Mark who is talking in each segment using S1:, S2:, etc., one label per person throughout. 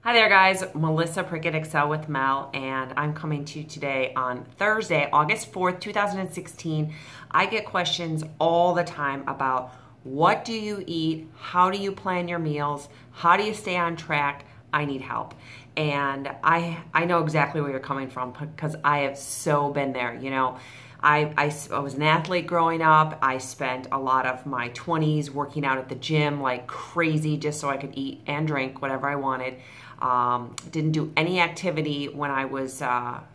S1: Hi there guys, Melissa Prickett, Excel with Mel, and I'm coming to you today on Thursday, August 4th, 2016. I get questions all the time about what do you eat, how do you plan your meals, how do you stay on track? I need help. And I know exactly where you're coming from because I have so been there, you know. I was an athlete growing up. I spent a lot of my 20s working out at the gym like crazy just so I could eat and drink whatever I wanted. Didn't do any activity when I was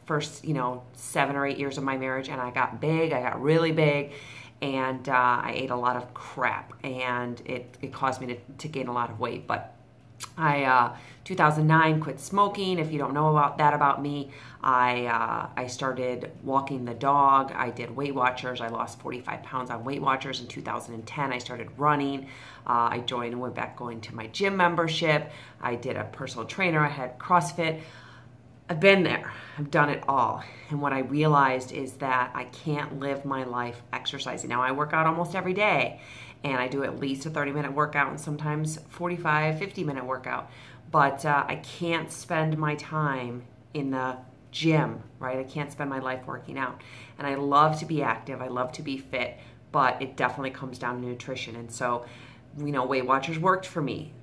S1: first, 7 or 8 years of my marriage, and I got big. I got really big, and I ate a lot of crap, and it caused me to gain a lot of weight. But I 2009 quit smoking. If you don't know about me, I started walking the dog. I did Weight Watchers. I lost 45 pounds on Weight Watchers in 2010. I started running. I joined and went back going to my gym membership. I did a personal trainer. I had CrossFit. I've been there. I've done it all. And what I realized is that I can't live my life exercising. Now I work out almost every day, and I do at least a 30-minute workout and sometimes 45, 50-minute workout. But I can't spend my time in the gym, right? I can't spend my life working out. And I love to be active. I love to be fit, but it definitely comes down to nutrition. And so, Weight Watchers worked for me.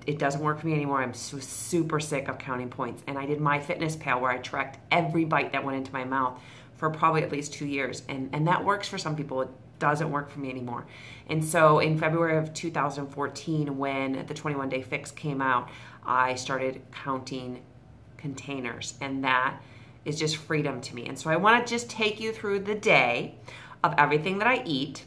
S1: It doesn't work for me anymore. I'm super sick of counting points. And I did MyFitnessPal where I tracked every bite that went into my mouth for probably at least 2 years. And that works for some people. It doesn't work for me anymore. And so in February of 2014, when the 21-Day Fix came out, I started counting containers, and that is just freedom to me. And so I want to just take you through the day of everything that I eat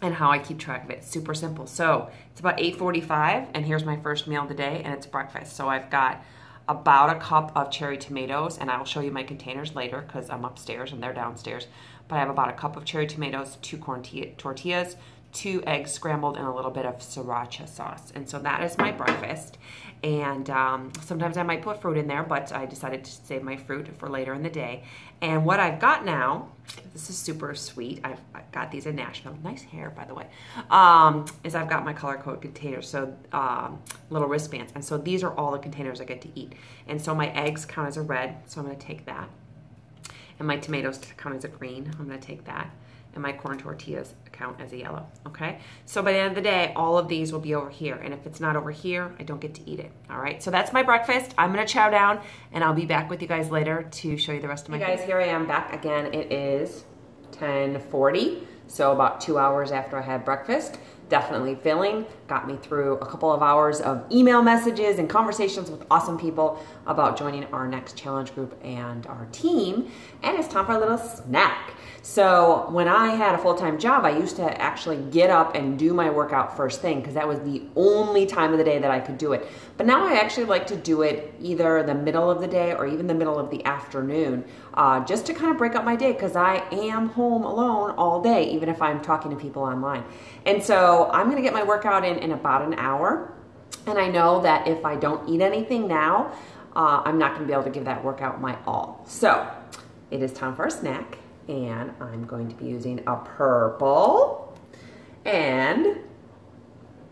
S1: and how I keep track of it. It's super simple. So it's about 8:45, and here's my first meal of the day, and it's breakfast. So I've got about a cup of cherry tomatoes, and I'll show you my containers later because I'm upstairs and they're downstairs. But I have about a cup of cherry tomatoes, 2 corn tortillas, 2 eggs scrambled, and a little bit of sriracha sauce. And so that is my breakfast. And sometimes I might put fruit in there, but I decided to save my fruit for later in the day. And what I've got now, this is super sweet. I've got these in Nashville. Nice hair, by the way. Is I've got my color code containers, so little wristbands. And so these are all the containers I get to eat. And so my eggs count as a red, so I'm going to take that. And my tomatoes count as a green. I'm going to take that. And my corn tortillas count as a yellow, okay? So by the end of the day, all of these will be over here. And if it's not over here, I don't get to eat it, all right? So that's my breakfast. I'm gonna chow down, and I'll be back with you guys later to show you the rest of my food. Hey guys, here I am back again. It is 10:40, so about 2 hours after I had breakfast. Definitely filling. Got me through a couple of hours of email messages and conversations with awesome people about joining our next challenge group and our team. And it's time for a little snack. So when I had a full-time job, I used to actually get up and do my workout first thing because that was the only time of the day that I could do it. But now I actually like to do it either the middle of the day or even the middle of the afternoon, just to kind of break up my day because I am home alone all day, even if I'm talking to people online. And so I'm gonna get my workout in about an hour. And I know that if I don't eat anything now, I'm not gonna be able to give that workout my all. So it is time for a snack. And I'm going to be using a purple and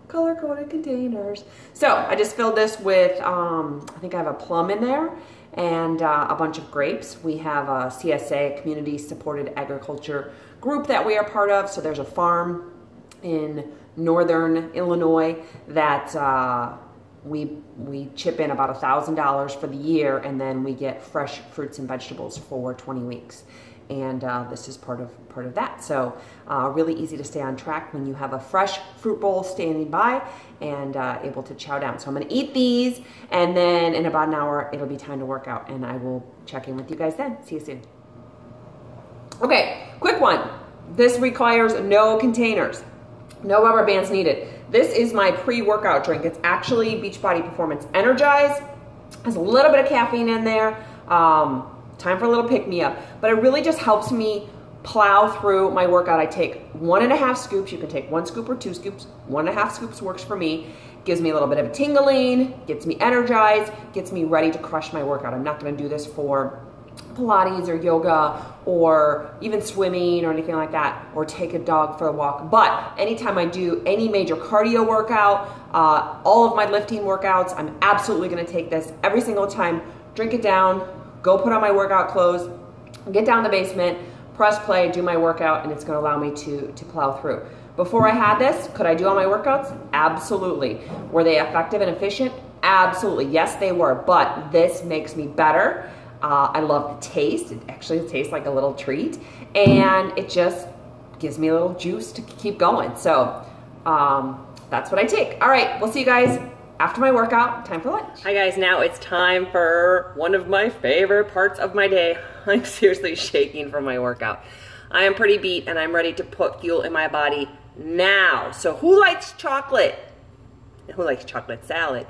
S1: color-coded containers. So I just filled this with, I think I have a plum in there and a bunch of grapes. We have a CSA, Community Supported Agriculture group that we are part of. So there's a farm in northern Illinois that we chip in about $1,000 for the year, and then we get fresh fruits and vegetables for 20 weeks. And this is part of that. So really easy to stay on track when you have a fresh fruit bowl standing by and able to chow down. So I'm gonna eat these, and then in about an hour, it'll be time to work out, and I will check in with you guys then. See you soon. Okay, quick one. This requires no containers, no rubber bands needed. This is my pre-workout drink. It's actually Beachbody Performance Energize. Has a little bit of caffeine in there. Time for a little pick-me-up, but it really just helps me plow through my workout. I take 1.5 scoops. You can take 1 scoop or 2 scoops. 1.5 scoops works for me. Gives me a little bit of a tingling, gets me energized, gets me ready to crush my workout. I'm not gonna do this for Pilates or yoga or even swimming or anything like that, or take a dog for a walk. But anytime I do any major cardio workout, all of my lifting workouts, I'm absolutely gonna take this every single time, drink it down, go put on my workout clothes, get down in the basement, press play, do my workout, and it's gonna allow me to plow through. Before I had this, could I do all my workouts? Absolutely. Were they effective and efficient? Absolutely. Yes, they were, but this makes me better. I love the taste. It actually tastes like a little treat, and it just gives me a little juice to keep going. So that's what I take. All right, we'll see you guys after my workout. Time for lunch. Hi guys, now it's time for one of my favorite parts of my day. I'm seriously shaking from my workout. I am pretty beat and I'm ready to put fuel in my body now. So who likes chocolate? Who likes chocolate salad?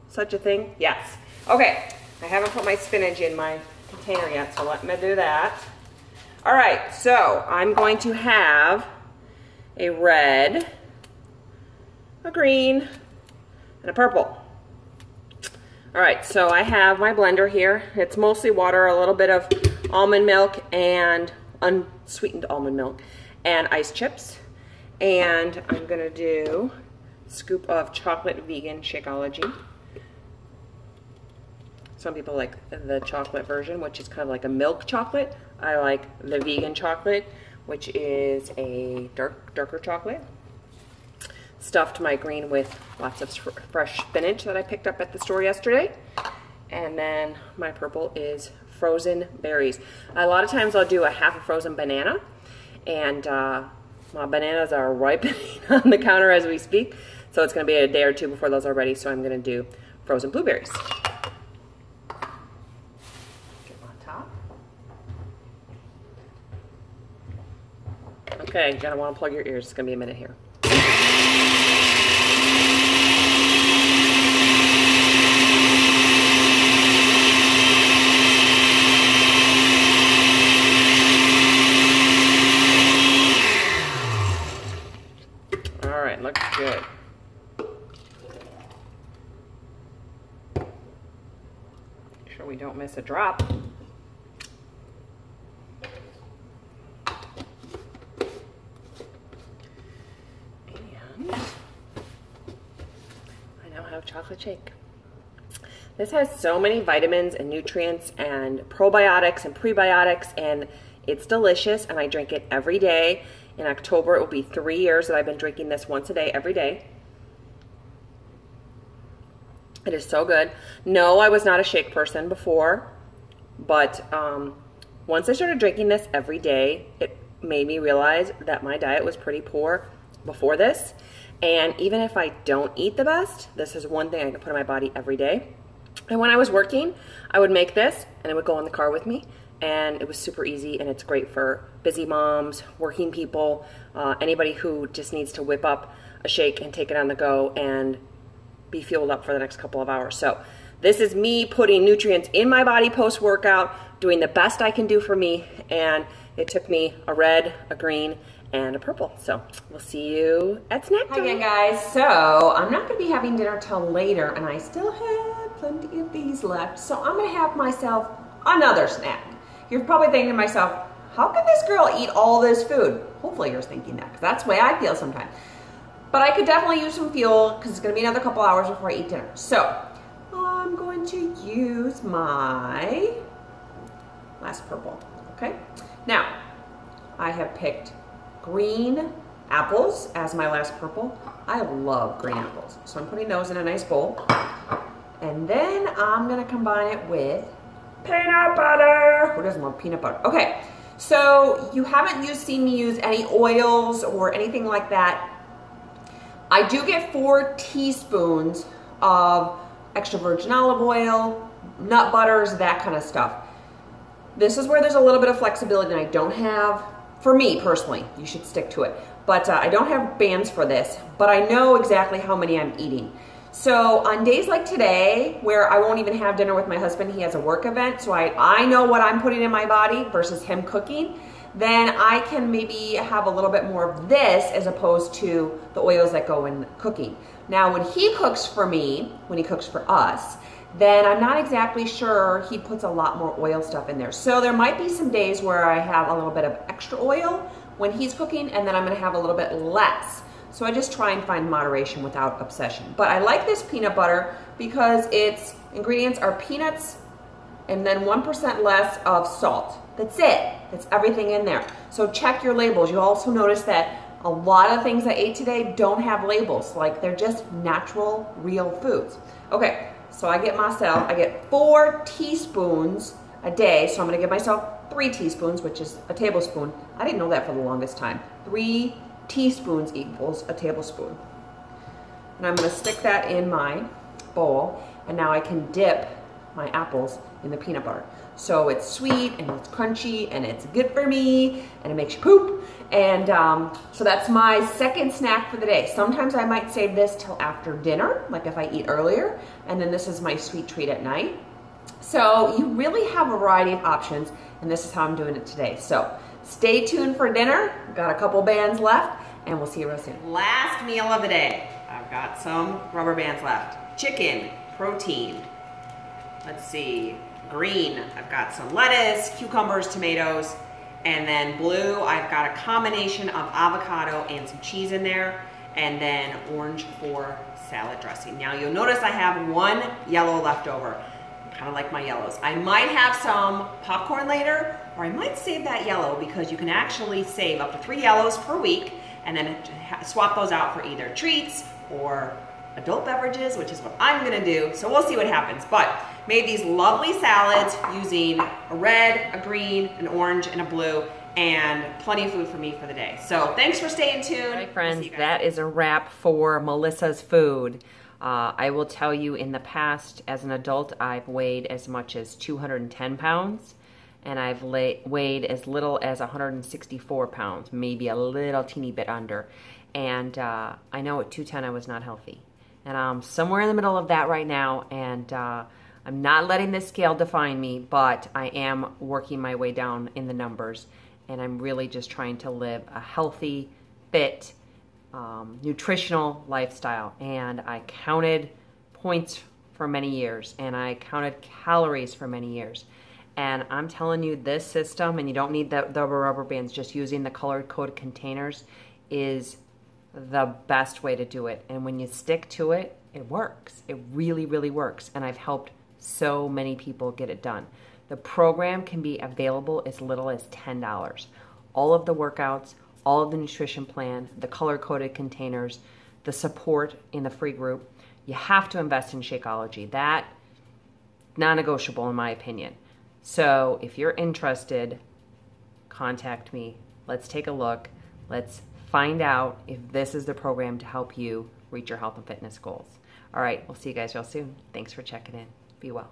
S1: Such a thing? Yes. Okay. I haven't put my spinach in my container yet, so let me do that. All right, so I'm going to have a red, a green, and a purple. All right, so I have my blender here. It's mostly water, a little bit of almond milk and unsweetened almond milk and ice chips. And I'm gonna do a scoop of chocolate vegan Shakeology. Some people like the chocolate version, which is kind of like a milk chocolate. I like the vegan chocolate, which is a darker chocolate. Stuffed my green with lots of fresh spinach that I picked up at the store yesterday. And then my purple is frozen berries. A lot of times I'll do a half a frozen banana, and my bananas are ripening on the counter as we speak. So it's gonna be a day or two before those are ready, so I'm gonna do frozen blueberries. Okay, you're gonna want to plug your ears. It's gonna be a minute here. All right, looks good. Make sure we don't miss a drop. Chocolate shake. This has so many vitamins and nutrients and probiotics and prebiotics, and it's delicious, and I drink it every day. In October, it will be 3 years that I've been drinking this once a day, every day. It is so good. No, I was not a shake person before, but once I started drinking this every day, it made me realize that my diet was pretty poor before this. And even if I don't eat the best, this is one thing I can put in my body every day. And when I was working, I would make this and it would go in the car with me. And it was super easy, and it's great for busy moms, working people, anybody who just needs to whip up a shake and take it on the go and be fueled up for the next couple of hours. So this is me putting nutrients in my body post-workout, doing the best I can do for me. And it took me a red, a green, and a purple. So we'll see you at snack time. Hi again, guys. So I'm not gonna be having dinner till later, and I still have plenty of these left. So I'm gonna have myself another snack. You're probably thinking to myself, how can this girl eat all this food? Hopefully you're thinking that, because that's the way I feel sometimes. But I could definitely use some fuel, because it's gonna be another couple hours before I eat dinner. So I'm going to use my last purple, okay? Now, I have picked green apples as my last purple. I love green apples. So I'm putting those in a nice bowl. And then I'm gonna combine it with peanut butter. Who doesn't love peanut butter? Okay, so you haven't seen me use any oils or anything like that. I do get 4 teaspoons of extra virgin olive oil, nut butters, that kind of stuff. This is where there's a little bit of flexibility and I don't have. For me personally, you should stick to it. But I don't have bands for this, but I know exactly how many I'm eating. So on days like today, where I won't even have dinner with my husband, he has a work event, so I know what I'm putting in my body versus him cooking, then I can maybe have a little bit more of this as opposed to the oils that go in cooking. Now when he cooks for me, when he cooks for us, then I'm not exactly sure he puts a lot more oil stuff in there. So there might be some days where I have a little bit of extra oil when he's cooking, and then I'm gonna have a little bit less. So I just try and find moderation without obsession. But I like this peanut butter because its ingredients are peanuts and then 1% less of salt. That's it. That's everything in there. So check your labels. You'll also notice that a lot of things I ate today don't have labels. Like they're just natural, real foods. Okay, so I get myself, I get 4 teaspoons a day. So I'm gonna give myself 3 teaspoons, which is a tablespoon. I didn't know that for the longest time. 3 teaspoons equals a tablespoon. And I'm gonna stick that in my bowl, and now I can dip my apples in the peanut butter. So it's sweet and it's crunchy and it's good for me and it makes you poop. And so that's my second snack for the day. Sometimes I might save this till after dinner, like if I eat earlier, and then this is my sweet treat at night. So you really have a variety of options, and this is how I'm doing it today. So stay tuned for dinner. Got a couple bands left, and we'll see you real soon. Last meal of the day. I've got some rubber bands left. Chicken, protein. Let's see, green. I've got some lettuce, cucumbers, tomatoes, and then blue. I've got a combination of avocado and some cheese in there, and then orange for salad dressing. Now you'll notice I have 1 yellow left over. Kind of like my yellows. I might have some popcorn later, or I might save that yellow because you can actually save up to 3 yellows per week and then swap those out for either treats or adult beverages, which is what I'm gonna do. So we'll see what happens. But made these lovely salads using a red, a green, an orange, and a blue, and plenty of food for me for the day. So thanks for staying tuned. All right, friends, that is a wrap for Melissa's food. I will tell you, in the past, as an adult, I've weighed as much as 210 pounds, and I've weighed as little as 164 pounds, maybe a little teeny bit under. And I know at 210 I was not healthy. And I'm somewhere in the middle of that right now, and I'm not letting this scale define me, but I am working my way down in the numbers, and I'm really just trying to live a healthy, fit, nutritional lifestyle. And I counted points for many years, and I counted calories for many years. And I'm telling you, this system, and you don't need the rubber bands, just using the color-coded containers is the best way to do it. And when you stick to it, it works. It really, really works. And I've helped so many people get it done. The program can be available as little as $10. All of the workouts, all of the nutrition plan, the color-coded containers, the support in the free group. You have to invest in Shakeology. That, non-negotiable in my opinion. So if you're interested, contact me. Let's take a look. Let's find out if this is the program to help you reach your health and fitness goals. All right, we'll see you guys real soon. Thanks for checking in. Be well.